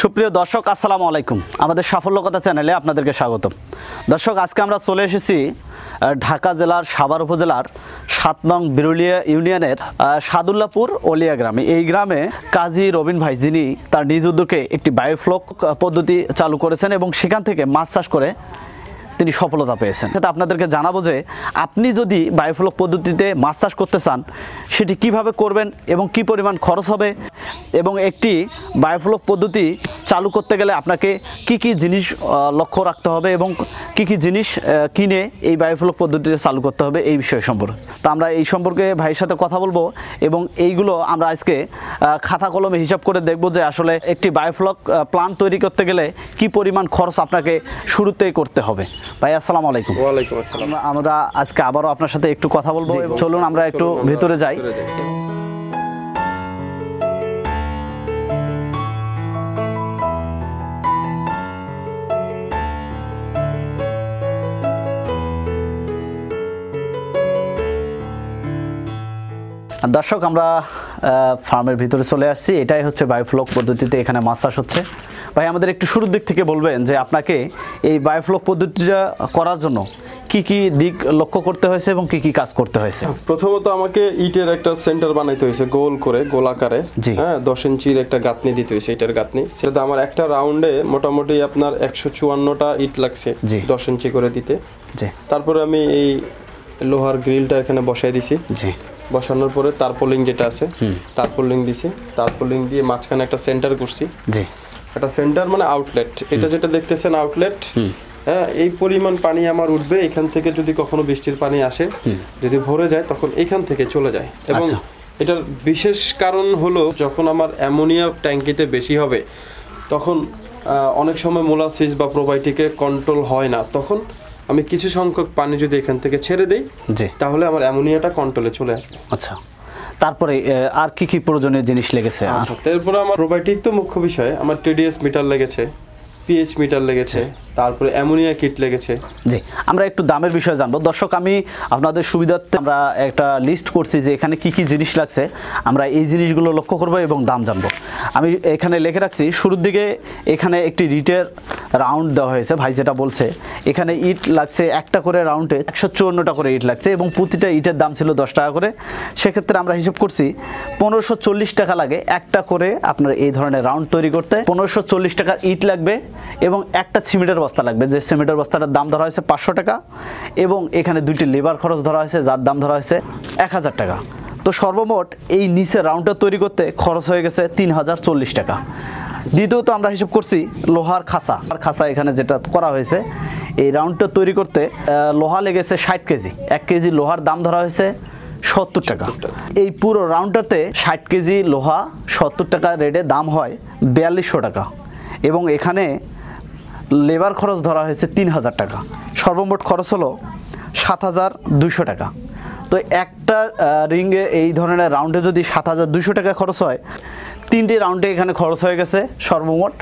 সুপ্রিয় দর্শক আসসালামু আলাইকুম। আমাদের সাফল্য কথা চ্যানেলে আপনাদেরকে স্বাগতম। দর্শক, আজকে আমরা চলে এসেছি ঢাকা জেলার সাভার উপজেলার ৭ নং বিরুলিয়া ইউনিয়নের সাদুল্লাপুর ওলিয়া গ্রামে। এই গ্রামে কাজী রবিন ভাই, যিনি তার নিজ উদ্যোগে একটি বায়োফ্লক পদ্ধতি চালু করেছেন এবং সেখান থেকে মাছ চাষ করে তিনি সফলতা পেয়েছেন। আপনাদেরকে জানাবো যে আপনি যদি বায়োফ্লক পদ্ধতিতে মাছ চাষ করতে চান সেটি কিভাবে করবেন এবং কি পরিমাণ খরচ হবে, এবং একটি বায়োফ্লক পদ্ধতি চালু করতে গেলে আপনাকে কি কি জিনিস লক্ষ্য রাখতে হবে এবং কি কি জিনিস কিনে এই বায়োফ্লক পদ্ধতিতে চালু করতে হবে, এই বিষয় সম্পর্কে। তো আমরা এই সম্পর্কে ভাইয়ের সাথে কথা বলবো এবং এইগুলো আমরা আজকে খাতা কলমে হিসাব করে দেখব যে আসলে একটি বায়োফ্লক প্ল্যান্ট তৈরি করতে গেলে কি পরিমাণ খরচ আপনাকে শুরুতেই করতে হবে। ভাই আসসালামু আলাইকুম। ওয়ালাইকুম আসসালাম। আমরা আজকে আবারও আপনার সাথে একটু কথা বলবো। চলুন আমরা একটু ভিতরে যাই। দর্শক, আমরা ফার্মের ভিতরে চলে আসছি। এটাই হচ্ছে বায়োফ্লক পদ্ধতিতে এখানে মাছ চাষ হচ্ছে। ভাই, আমাদের একটু শুরুর দিক থেকে বলবেন যে আপনাকে এই বায়োফ্লক পদ্ধতিটা করার জন্য কি কি দিক লক্ষ্য করতে হয়েছে এবং কি কি কাজ করতে হয়েছে? প্রথমত আমাকে ইটের একটা সেন্টার বানাইতে হয়েছে, গোল করে, গোল আকারে। হ্যাঁ, 10 ইঞ্চির একটা গাঁথনি দিতে হয়েছে, ইটের গাঁথনি। সেটা আমার একটা রাউন্ডে মোটামুটি আপনার 154টা ইট লাগছে 10 ইঞ্চি করে দিতে। তারপরে আমি এই লোহার গ্রিলটা এখানে বসাই দিছি। বসানোর পরে তারপলিং যেটা আছে, তারপলিং দিছি। তারপলিং দিয়ে মাঝখানে একটা সেন্টার করছি। একটা সেন্টার মানে আউটলেট। এটা যেটা দেখতেছেন আউটলেট। হ্যাঁ, এই পরিমাণ পানি আমার উঠবে এখান থেকে। যদি কখনো বৃষ্টির পানি আসে, যদি ভরে যায়, তখন এখান থেকে চলে যায়। এবং এটার বিশেষ কারণ হলো, যখন আমার অ্যামোনিয়া ট্যাঙ্কিতে বেশি হবে তখন অনেক সময় মোলাসিস বা প্রোবায়োটিকে কন্ট্রোল হয় না। তখন আমি কিছু সংখ্যক পানি যদি এখান থেকে ছেড়ে দেই, তাহলে আমার অ্যামোনিয়াটা কন্ট্রোলে চলে আসবে। আচ্ছা, তারপরে আর কি কি প্রয়োজনীয় জিনিস লেগেছে? আচ্ছা, তারপরে আমার প্রোবায়োটিক তো মুখ্য বিষয়। আমার টিডিএস মিটার লেগেছে, পিএইচ মিটার লেগেছে, তারপরে অ্যামোনিয়া কিট লেগেছে। জি, আমরা একটু দামের বিষয়ে জানবো। দর্শক, আমি আপনাদের সুবিধার্থে আমরা একটা লিস্ট করছি যে এখানে কি কি জিনিস লাগছে। আমরা এই জিনিসগুলো লক্ষ্য করব এবং দাম জানবো। আমি এখানে লিখে রাখছি, শুরুর দিকে এখানে একটি ইটের রাউন্ড দেওয়া হয়েছে। ভাই যেটা বলছে, এখানে ইট লাগছে একটা করে রাউন্ডে 154টা করে ইট লাগছে এবং প্রতিটা ইটের দাম ছিল 10 টাকা করে। সেক্ষেত্রে আমরা হিসাব করছি 1540 টাকা লাগে একটা করে আপনার এই ধরনের রাউন্ড তৈরি করতে। 1540 টাকার ইট লাগবে এবং একটা সিমেন্টের বস্তা লাগবে, যে সিমেন্টের বস্তাটার দাম ধরা হয়েছে 500 টাকা এবং এখানে দুইটি লেবার খরচ ধরা হয়েছে, যার দাম ধরা হয়েছে 1000 টাকা। তো সর্বমোট এই নিচে রাউন্ডটা তৈরি করতে খরচ হয়ে গেছে 3040 টাকা। দ্বিতীয়ত আমরা হিসাব করছি লোহার খাঁচা এখানে যেটা করা হয়েছে, এই রাউন্ডটা তৈরি করতে লোহা লেগেছে 60 কেজি। 1 কেজি লোহার দাম ধরা হয়েছে 70 টাকা। এই পুরো রাউন্ডটাতে 60 কেজি লোহা 70 টাকা রেটে দাম হয় 4200 টাকা এবং এখানে লেবার খরচ ধরা হয়েছে 3000 টাকা। সর্বমোট খরচ হলো 7200 টাকা। তো একটা রিংয়ে এই ধরনের রাউন্ডে যদি 7200 টাকা খরচ হয়, 3টি রাউন্ডে এখানে খরচ হয়ে গেছে সর্বমোট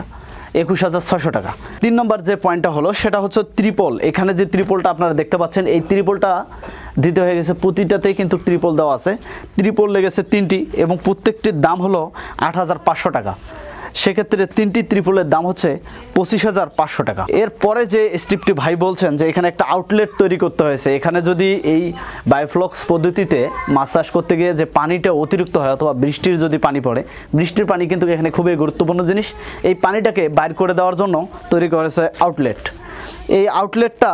21600 টাকা। 3 নম্বর যে পয়েন্টটা হলো সেটা হচ্ছে ত্রিপল। এখানে যে ত্রিপলটা আপনারা দেখতে পাচ্ছেন, এই ত্রিপলটা দিতে হয়ে গেছে। প্রতিটাতেই কিন্তু ত্রিপল দেওয়া আছে। ত্রিপল লেগেছে 3টি এবং প্রত্যেকটির দাম হলো 8500 টাকা। সেক্ষেত্রে 3টি ত্রিপলের দাম হচ্ছে 25500 টাকা। এরপরে যে স্টেপটি ভাই বলছেন যে এখানে একটা আউটলেট তৈরি করতে হয়েছে। এখানে যদি এই বায়োফ্লক্স পদ্ধতিতে মাছ চাষ করতে গিয়ে যে পানিটা অতিরিক্ত হয় অথবা বৃষ্টির যদি পানি পড়ে, বৃষ্টির পানি কিন্তু এখানে খুবই গুরুত্বপূর্ণ জিনিস। এই পানিটাকে বাইর করে দেওয়ার জন্য তৈরি করেছে আউটলেট। এই আউটলেটটা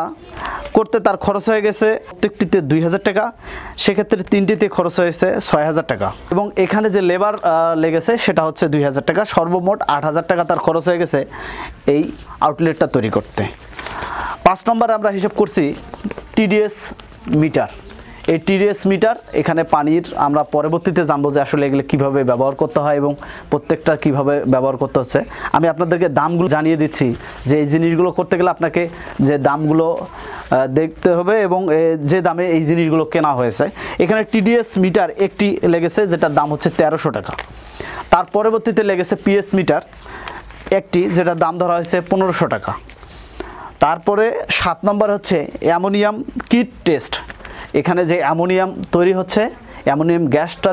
করতে তার খরচ হয়ে গেছে প্রত্যেকটিতে 2000 টাকা। সেক্ষেত্রে 3টিতে খরচ হয়েছে 6000 টাকা এবং এখানে যে লেবার লেগেছে সেটা হচ্ছে 2000 টাকা। সর্বমোট 8000 টাকা তার খরচ হয়ে গেছে এই আউটলেটটা তৈরি করতে। 5 নম্বরে আমরা হিসাব করছি টিডিএস মিটার। এই টিডিএস মিটার এখানে পানির আমরা পরবর্তীতে জানবো যে আসলে এগুলো কীভাবে ব্যবহার করতে হয় এবং প্রত্যেকটা কিভাবে ব্যবহার করতে হচ্ছে। আমি আপনাদেরকে দামগুলো জানিয়ে দিচ্ছি যে এই জিনিসগুলো করতে গেলে আপনাকে যে দামগুলো দেখতে হবে এবং যে দামে এই জিনিসগুলো কেনা হয়েছে। এখানে টিডিএস মিটার একটি লেগেছে, যেটার দাম হচ্ছে 1300 টাকা। তার পরবর্তীতে লেগেছে পিএস মিটার একটি, যেটার দাম ধরা হয়েছে 1500 টাকা। তারপরে 7 নম্বর হচ্ছে অ্যামোনিয়াম কিট টেস্ট। এখানে যে অ্যামোনিয়াম তৈরি হচ্ছে অ্যামোনিয়াম গ্যাসটা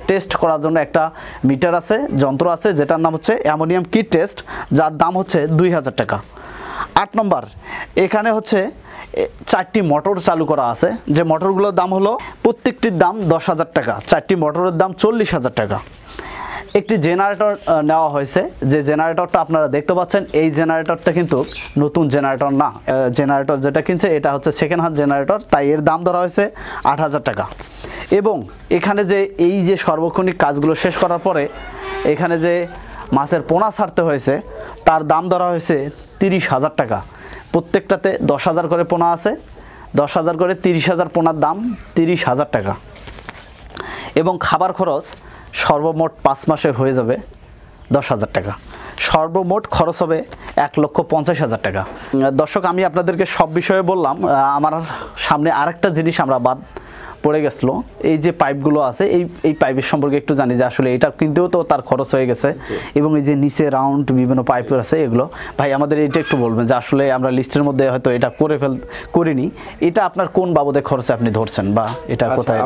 টেস্ট করার জন্য একটা মিটার আছে, যন্ত্র আছে, যেটার নাম হচ্ছে অ্যামোনিয়াম কিট টেস্ট, যার দাম হচ্ছে 2000 টাকা। 8 নম্বর, এখানে হচ্ছে 4টি মোটর চালু করা আছে, যে মোটরগুলোর দাম হলো প্রত্যেকটির দাম 10,000 টাকা, 4টি মোটরের দাম 40,000 টাকা। একটি জেনারেটর নেওয়া হয়েছে, যে জেনারেটরটা আপনারা দেখতে পাচ্ছেন, এই জেনারেটরটা কিন্তু নতুন জেনারেটর না, জেনারেটর যেটা কিনছে এটা হচ্ছে সেকেন্ড হ্যান্ড জেনারেটর, তাই এর দাম ধরা হয়েছে 8,000 টাকা। এবং এখানে যে এই যে সার্বক্ষণিক কাজগুলো শেষ করার পরে এখানে যে মাছের পোনা ছাড়তে হয়েছে, তার দাম ধরা হয়েছে 30,000 টাকা। প্রত্যেকটাতে 10,000 করে পোনা আছে, 10,000 করে 30,000 পোনার দাম 30,000 টাকা। এবং খাবার খরচ সর্বমোট 5 মাসে হয়ে যাবে 10,000 টাকা। সর্বমোট খরচ হবে 1,50,000 টাকা। দর্শক, আমি আপনাদেরকে সব বিষয়ে বললাম, আমার সামনে আরেকটা জিনিস আমরা বাদ পড়ে গেছিলো, এই যে পাইপগুলো আছে, এই পাইপের সম্পর্কে একটু জানি যে আসলে এটা কিনতেও তো তার খরচ হয়ে গেছে, এবং এই যে নিচে রাউন্ড বিভিন্ন পাইপ আছে এগুলো, ভাই আমাদের এটা একটু বলবেন যে আসলে আমরা লিস্টের মধ্যে হয়তো এটা করিনি, এটা আপনার কোন বাবদে খরচে আপনি ধরছেন, বা এটা কোথায়?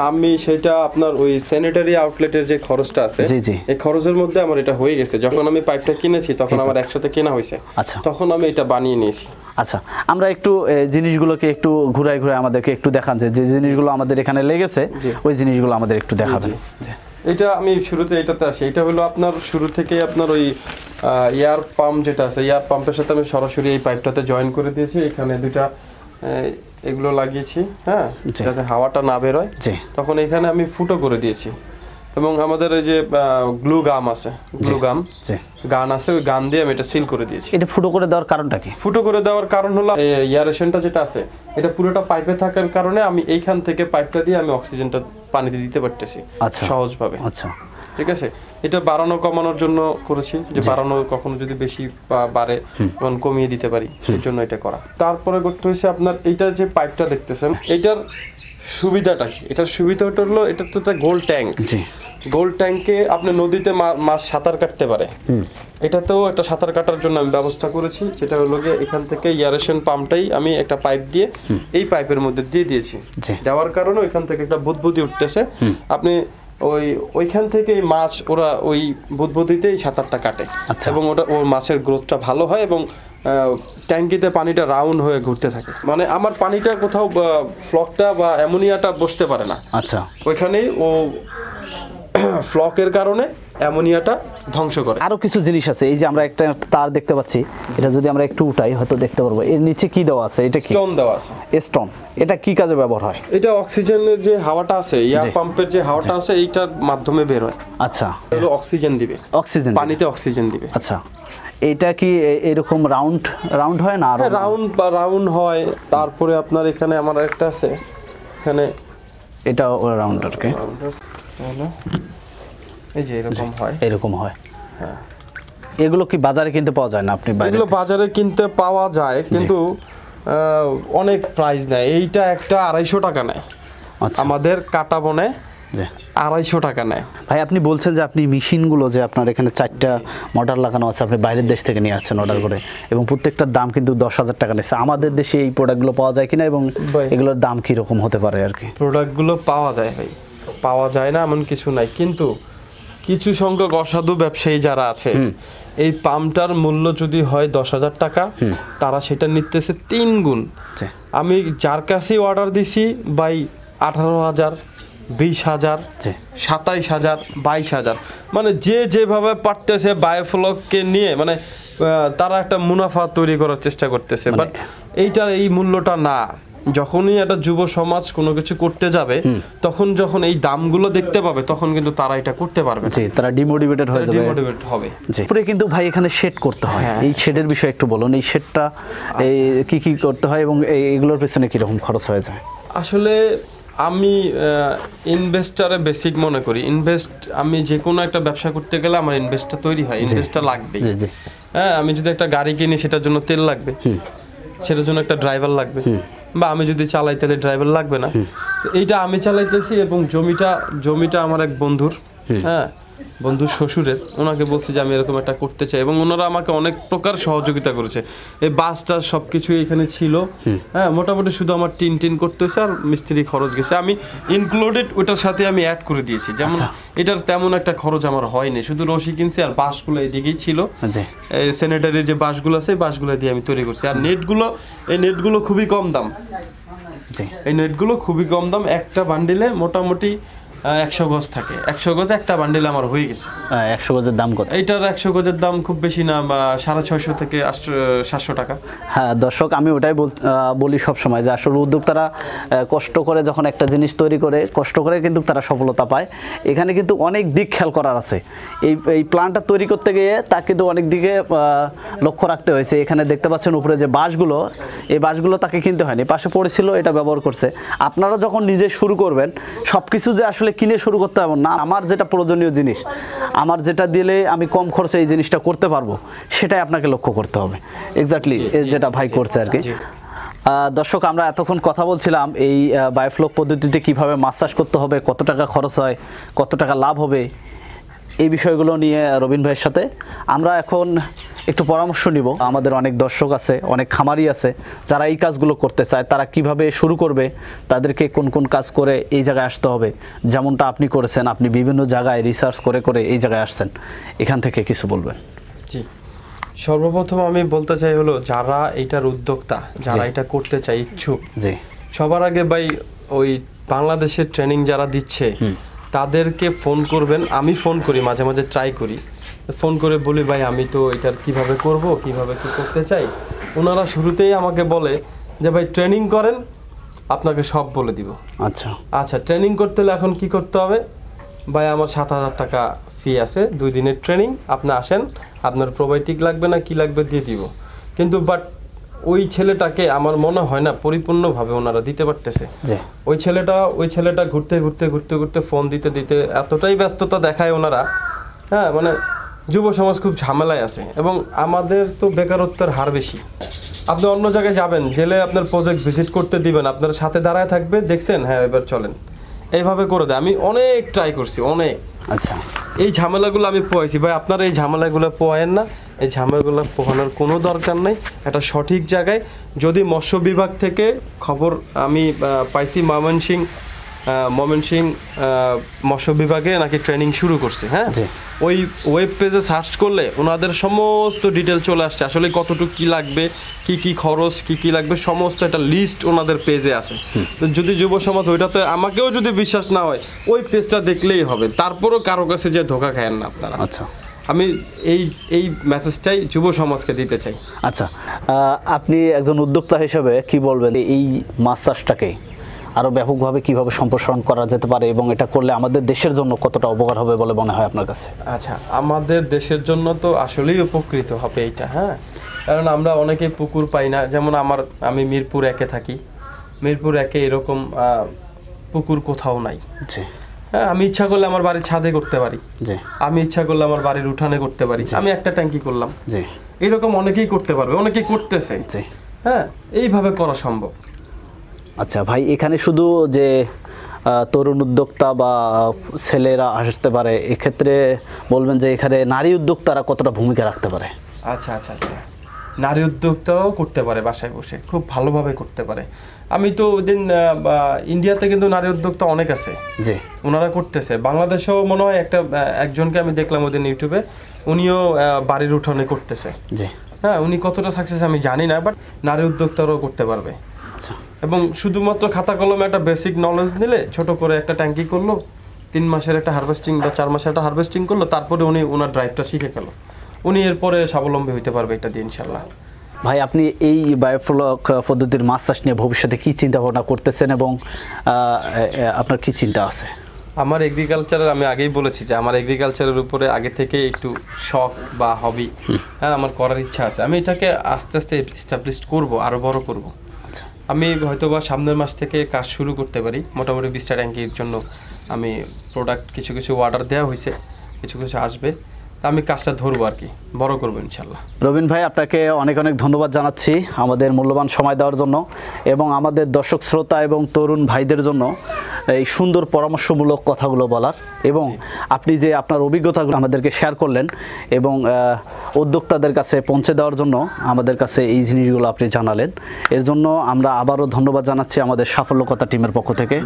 আমি সেটা আপনার ওই স্যানিটারি আউটলেটের যে খরচটা আছে, জি জি, এই খরচের মধ্যে আমার এটা হয়ে গেছে। যখন আমি পাইপটা কিনেছি তখন আমার একসাথে কেনা হয়েছে, আচ্ছা, তখন আমি এটা বানিয়ে নিয়েছি। আচ্ছা, আমরা একটু জিনিসগুলোকে একটু ঘুরাই আমাদেরকে একটু দেখান, যে জিনিসগুলো আমাদের এখানে লেগেছে ওই জিনিসগুলো আমাদের একটু দেখাবেন। এটা আমি শুরুতে এটাতে আসি, এটা হলো আপনার শুরু থেকে আপনার ওই এয়ার পাম্প যেটা আছে, এয়ার পাম্পের সাথে আমি সরাসরি এই পাইপটাতে জয়েন করে দিয়েছি। এখানে দুইটা এগুলো লাগিয়েছি, হ্যাঁ, যাতে হাওয়াটা না বের হয়। তখন এখানে আমি ফুটো করে দিয়েছি, এবং আমাদের এই যে গ্লু গাম আছে, গান আছে, ওই গান দিয়ে আমি এটা সিল করে দিয়েছি। এটা ফুটো করে দেওয়ার কারণটা কি? ফুটো করে দেওয়ার কারণ হলো এয়ারেশনটা যেটা আছে এটা পুরোটা পাইপে থাকার কারণে আমি এইখান থেকে পাইপটা দিয়ে আমি অক্সিজেনটা পানিতে দিতে পারতেছি সহজভাবে। আচ্ছা, ঠিক আছে, এটা বাড়ানো কমানোর জন্য করেছি, যে বাড়ানো কখনো যদি বেশি বাড়ে তখন কমিয়ে দিতে পারি, এর জন্য এটা করা। তারপরে করতে হয়েছে আপনার এইটা যে পাইপটা দেখতেছেন, এইটার সুবিধাটা কি? এটার সুবিধাটা হলো এটা তো একটা গোল ট্যাঙ্ক। গোল ট্যাঙ্কে আপনি নদীতে মাছ সাঁতার কাটতে পারে, এটাতেও একটা সাঁতার কাটার জন্য আমি ব্যবস্থা করেছি, যেটা হলো গিয়ে এখান থেকে এয়ারেশন পাম্পটাই আমি একটা পাইপ দিয়ে এই পাইপের মধ্যে দিয়ে দিয়েছি। দেওয়ার কারণে ওইখান থেকে একটা বুদবুদি উঠতেছে, আপনি ওইখান থেকে মাছ ওরা ওই বুদবুদিতেই সাঁতারটা কাটে, এবং ওর মাছের গ্রোথটা ভালো হয়, এবং ট্যাঙ্কিতে পানিটা রাউন্ড হয়ে ঘুরতে থাকে, মানে আমার পানিটা কোথাও ফ্লকটা বা অ্যামোনিয়াটা বসতে পারে না। আচ্ছা, ওইখানেই ও ফ্লকের কারণে অ্যামোনিয়াটা ধ্বংস করে। আরো কিছু জিনিস আছে, এই যে আমরা একটা তার দেখতে পাচ্ছি, এটা যদি আমরা একটু উঠাই হয়তো দেখতে পারবো, এর নিচে কি দেওয়া আছে? এটা কি স্টোন দেওয়া আছে? স্টোন। এটা কি কাজে ব্যবহার হয়? এটা অক্সিজেনের যে হাওয়াটা আছে, এয়ার পাম্পের যে হাওয়াটা আছে, এইটার মাধ্যমে বের হয়। আচ্ছা, এটা অক্সিজেন দিবে, অক্সিজেন পানিতে অক্সিজেন দিবে। আচ্ছা, এটা কি এরকম রাউন্ড হয় না? রাউন্ড হয়। তারপরে আপনার এখানে আমার একটা আছে, এখানে এটা রাউন্ড আর কি, এই যে এরকম হয়। হ্যাঁ, এগুলো কি বাজারে কিনতে পাওয়া যায় না? আপনি এগুলো বাজারে কিনতে পাওয়া যায়, কিন্তু অনেক প্রাইস নেয়। এইটা একটা 250 টাকা নেয়, আমাদের কাটা বনে 250 টাকা নেয়। ভাই, আপনি বলছেন যে আপনি মেশিনগুলো যে আপনার এখানে 4টা মোটর লাগানো আছে, আপনি বাইরের দেশ থেকে নিয়ে আসছেন অর্ডার করে, এবং প্রত্যেকটার দাম কিন্তু 10,000 টাকা নিচ্ছে। আমাদের দেশে এই প্রোডাক্টগুলো পাওয়া যায় কিনা, এবং এগুলোর দাম কীরকম হতে পারে আর কি? প্রোডাক্টগুলো পাওয়া যায় ভাই, পাওয়া যায় না এমন কিছু নাই, কিন্তু কিছু সংখ্যক অসাধু ব্যবসায়ী যারা আছে, এই পাম্পটার মূল্য যদি হয় 10,000 টাকা, তারা সেটা নিতেছে 3 গুণ। আমি যার কাছেই অর্ডার দিছি ভাই 18,000, 20,000, 27,000, 22,000, মানে যে যেভাবে পারতেছে বায়োফ্লককে নিয়ে, মানে তারা একটা মুনাফা তৈরি করার চেষ্টা করতেছে, বাট এইটার এই মূল্যটা না। যখনই একটা যুব সমাজ কোনো কিছু করতে যাবে, তখন যখন এই দামগুলো দেখতে পাবে, তখন কিন্তু তারা এটা করতে পারবে, তারা ডিমোটিভেটেড হয়ে যাবে, ডিমোটিভেট হবে। পরে কিন্তু ভাই এখানে শেড করতে হয়, এই শেডের বিষয়ে একটু বলুন। এই শেডটা কি কি করতে হয়, এবং এইগুলোর পেছনে কিরকম খরচ হয়ে যায়? আসলে আমি ইনভেস্টারে বেসিক মনে করি। আমি যে কোনো একটা ব্যবসা করতে গেলে আমার ইনভেস্টটা তৈরি হয়, ইনভেস্টটা লাগবে। হ্যাঁ, আমি যদি একটা গাড়ি কিনি, সেটার জন্য তেল লাগবে, সেটার জন্য একটা ড্রাইভার লাগবে, বা আমি যদি চালাই তাহলে ড্রাইভার লাগবে না। এইটা আমি চালাইতেছি, এবং জমিটা আমার এক বন্ধুর। হ্যাঁ, বন্ধুর শ্বশুরের, ওনাকে বলছি যে আমি এরকম একটা করতে চাই, এবং ওনারা আমাকে অনেক প্রকার সহযোগিতা করেছে। এই বাসটা সবকিছু এখানে ছিল, হ্যাঁ, মোটামুটি শুধু আমার টিন করতে হয়েছে আর মিস্ত্রি খরচ গেছে, আমি ইনক্লুডেড ওটার সাথে আমি অ্যাড করে দিয়েছি। যেমন এটার তেমন একটা খরচ আমার হয়নি, শুধু রশি কিনছি আর বাঁশগুলো এদিকেই ছিল, স্যানিটারির যে বাঁশগুলো আছে বাঁশগুলো দিয়ে আমি তৈরি করছি। আর এই নেটগুলো খুবই কম দাম, এই নেটগুলো খুবই কম দাম, একটা বান্ডিলে মোটামুটি 100 গজ থাকে, 100 গজ একটা বান্ডিল আমার হয়ে গেছে। 100 গজের দাম কত? এইটার 100 গজের দাম খুব বেশি না, 650 থেকে 700 টাকা। হ্যাঁ দর্শক, আমি ওটাই বলি সবসময় যে আসলে উদ্যোক্তারা কষ্ট করে যখন একটা জিনিস তৈরি করে, কষ্ট করে কিন্তু তারা সফলতা পায়। এখানে কিন্তু অনেক দিক খেয়াল করার আছে। এই প্ল্যানটা তৈরি করতে গিয়ে তা কিন্তু অনেক দিকে লক্ষ্য রাখতে হয়েছে। এখানে দেখতে পাচ্ছেন উপরে যে বাঁশগুলো, এই বাঁশগুলো তাকে কিনতে হয়নি, পাশে পড়েছিল, এটা ব্যবহার করছে। আপনারা যখন নিজে শুরু করবেন, সব কিছু যে আসলে কিনে শুরু করতে হবে না, আমার যেটা প্রয়োজনীয় জিনিস, আমার যেটা দিলে আমি কম খরচে এই জিনিসটা করতে পারবো, সেটাই আপনাকে লক্ষ্য করতে হবে। এক্স্যাক্টলি যেটা ভাই করছে আর কি। দর্শক, আমরা এতক্ষণ কথা বলছিলাম এই বায়োফ্লক পদ্ধতিতে কিভাবে মাছ চাষ করতে হবে, কত টাকা খরচ হয়, কত টাকা লাভ হবে, এই বিষয়গুলো নিয়ে রবিন ভাইয়ের সাথে আমরা এখন একটু পরামর্শ নিব। আমাদের অনেক দর্শক আছে, অনেক খামারি আছে যারা এই কাজগুলো করতে চায়, তারা কিভাবে শুরু করবে, তাদেরকে কোন কোন কাজ করে এই জায়গায় আসতে হবে, যেমনটা আপনি করেছেন। আপনি বিভিন্ন জায়গায় রিসার্চ করে এই জায়গায় আসছেন, এখান থেকে কিছু বলবেন। জি, সর্বপ্রথম আমি বলতে চাই হলো যারা এইটার উদ্যোক্তা, যারা এটা করতে চায় ইচ্ছুক, জি, সবার আগে ভাই ওই বাংলাদেশের ট্রেনিং যারা দিচ্ছে তাদেরকে ফোন করবেন। আমি ফোন করি, মাঝে মাঝে ট্রাই করি, ফোন করে বলি ভাই আমি তো এটার কিভাবে করব, কিভাবে কি করতে চাই। ওনারা শুরুতেই আমাকে বলে যে ভাই ট্রেনিং করেন, আপনাকে সব বলে দিব। আচ্ছা আচ্ছা, ট্রেনিং করতে হলে এখন কি করতে হবে ভাই? আমার 7,000 টাকা ফি আছে, 2 দিনের ট্রেনিং, আপনি আসেন, আপনার প্রোবায়োটিক লাগবে না কি লাগবে দিয়ে দিব। কিন্তু বাট ওই ছেলেটাকে আমার মনে হয় না পরিপূর্ণভাবে ওনারা দিতে পারতেছে। ওই ছেলেটা ঘুরতে ফোন দিতে এতটাই ব্যস্ততা দেখায় ওনারা, হ্যাঁ, মানে যুব সমাজ খুব ঝামেলায় আছে, এবং আমাদের তো বেকারত্বের হার বেশি। আপনি অন্য জায়গায় যাবেন, জেলে আপনার প্রজেক্ট ভিজিট করতে দিবেন, আপনার সাথে দাঁড়ায় থাকবে, দেখছেন, হ্যাঁ এবার চলেন, এইভাবে করে দেয়। আমি অনেক ট্রাই করছি, অনেক। আচ্ছা, এই ঝামেলাগুলো আমি পোয়াইছি ভাই, আপনারা এই ঝামেলাগুলো পোয়ায়েন না, এই ঝামেলাগুলো পোহানোর কোনো দরকার নেই। একটা সঠিক জায়গায় যদি মৎস্য বিভাগ থেকে খবর আমি পাইছি, ময়মনসিং মৎস্য বিভাগে নাকি ট্রেনিং শুরু করছে, হ্যাঁ, ওই ওয়েব পেজে সার্চ করলে ওনাদের সমস্ত ডিটেল চলে আসছে, আসলে কতটুকু কি লাগবে, কি খরচ, কি লাগবে, সমস্ত একটা লিস্ট ওনাদের পেজে আছে। যদি যুব সমাজ ওইটাতে, আমাকেও যদি বিশ্বাস না হয় ওই পেজটা দেখলেই হবে, তারপরও কারো কাছে যে ধোকা খায়েন না আপনারা। আচ্ছা, আমি এই মেসেজটাই যুব সমাজকে দিতে চাই। আচ্ছা, আপনি একজন উদ্যোক্তা হিসেবে কি বলবেন এই মাছ চাষটাকে আরও ব্যাপকভাবে কিভাবে সম্প্রসারণ করা যেতে পারে, এবং এটা করলে আমাদের দেশের জন্য কতটা উপকার হবে বলে মনে হয় আপনার কাছে? আচ্ছা, আমাদের দেশের জন্য তো আসলেই উপকৃত হবে এটা, হ্যাঁ, কারণ আমরা অনেকেই পুকুর পাই না। যেমন আমি মিরপুর 1-এ থাকি, মিরপুর 1-এ এরকম পুকুর কোথাও নাই। হ্যাঁ, আমি ইচ্ছা করলে আমার বাড়ির ছাদে করতে পারি, আমি ইচ্ছা করলে আমার বাড়ির উঠানে করতে পারি, আমি একটা ট্যাঙ্কি করলাম, এরকম অনেকেই করতে পারবে, অনেকেই করতেছে, হ্যাঁ, এইভাবে করা সম্ভব। আচ্ছা ভাই, এখানে শুধু যে তরুণ উদ্যোক্তা বা ছেলেরা আসতে পারে, এক্ষেত্রে বলবেন যে এখানে নারী উদ্যোক্তারা কতটা ভূমিকা রাখতে পারে? আচ্ছা, নারী উদ্যোক্তাও করতে পারে, বাসায় বসে খুব ভালোভাবে করতে পারে। আমি তো ওই দিন ইন্ডিয়াতে কিন্তু নারী উদ্যোক্তা অনেক আছে, জি, ওনারা করতেছে। বাংলাদেশেও মনে হয় একজনকে আমি দেখলাম ওই দিন ইউটিউবে, উনিও বাড়ির উঠানে করতেছে, জি, হ্যাঁ, উনি কতটা সাকসেস আমি জানি না, বাট নারী উদ্যোক্তারাও করতে পারবে। আচ্ছা, এবং শুধুমাত্র খাতা কলমে একটা বেসিক নলেজ নিলে, ছোট করে একটা ট্যাঙ্কি করলো, 3 মাসের একটা হারভেস্টিং বা 4 মাসের একটা হারভেস্টিং করলো, তারপরে উনি ওনার ড্রাইভটা শিখে গেল, উনি এরপরে স্বাবলম্বী হতে পারবে এটা দিয়ে ইনশাল্লাহ। ভাই, আপনি এই বায়োফ্লক পদ্ধতির মাছ চাষ নিয়ে ভবিষ্যতে কী চিন্তা ভাবনা করতেছেন, এবং আপনার কি চিন্তা আছে? আমার এগ্রিকালচারের, আমি আগেই বলেছি যে আমার এগ্রিকালচারের উপরে আগে থেকে একটু শখ বা হবি, হ্যাঁ, আমার করার ইচ্ছা আছে। আমি এটাকে আস্তে আস্তে এস্টাবলিশ করব, আরও বড় করব। আমি হয়তোবা সামনের মাস থেকে কাজ শুরু করতে পারি। মোটামুটি 20টা ট্যাঙ্কির জন্য আমি প্রোডাক্ট কিছু অর্ডার দেওয়া হয়েছে, কিছু আসবে, আমি কাজটা ধরবো আর কি, বড় করবো ইনশাল্লাহ। রবিন ভাই, আপনাকে অনেক ধন্যবাদ জানাচ্ছি আমাদের মূল্যবান সময় দেওয়ার জন্য, এবং আমাদের দর্শক শ্রোতা এবং তরুণ ভাইদের জন্য এই সুন্দর পরামর্শমূলক কথাগুলো বলার, এবং আপনি যে আপনার অভিজ্ঞতাগুলো আমাদেরকে শেয়ার করলেন এবং উদ্যোক্তাদের কাছে পৌঁছে দেওয়ার জন্য আমাদের কাছে এই জিনিসগুলো আপনি জানালেন, এর জন্য আমরা আবারও ধন্যবাদ জানাচ্ছি আমাদের সাফল্যকতা টিমের পক্ষ থেকে।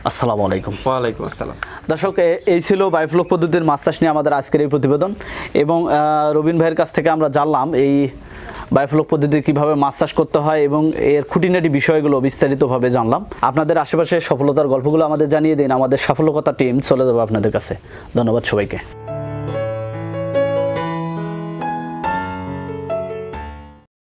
আসসালামু আলাইকুম। ওয়ালাইকুম আসসালাম। দর্শক, এই ছিল বায়োফ্লক পদ্ধতির মাছ চাষ নিয়ে আমাদের আজকের এই প্রতিবেদন, এবং রবিন ভাইয়ের কাছ থেকে আমরা জানলাম এই বায়োফ্লক পদ্ধতি কীভাবে মাছ চাষ করতে হয় এবং এর খুঁটিনাটি বিষয়গুলো বিস্তারিতভাবে জানলাম। আপনাদের আশেপাশে সফলতার গল্পগুলো আমাদের জানিয়ে দিন, আমাদের সাফল্যকতা টিম চলে যাবে আপনাদের কাছে। ধন্যবাদ সবাইকে।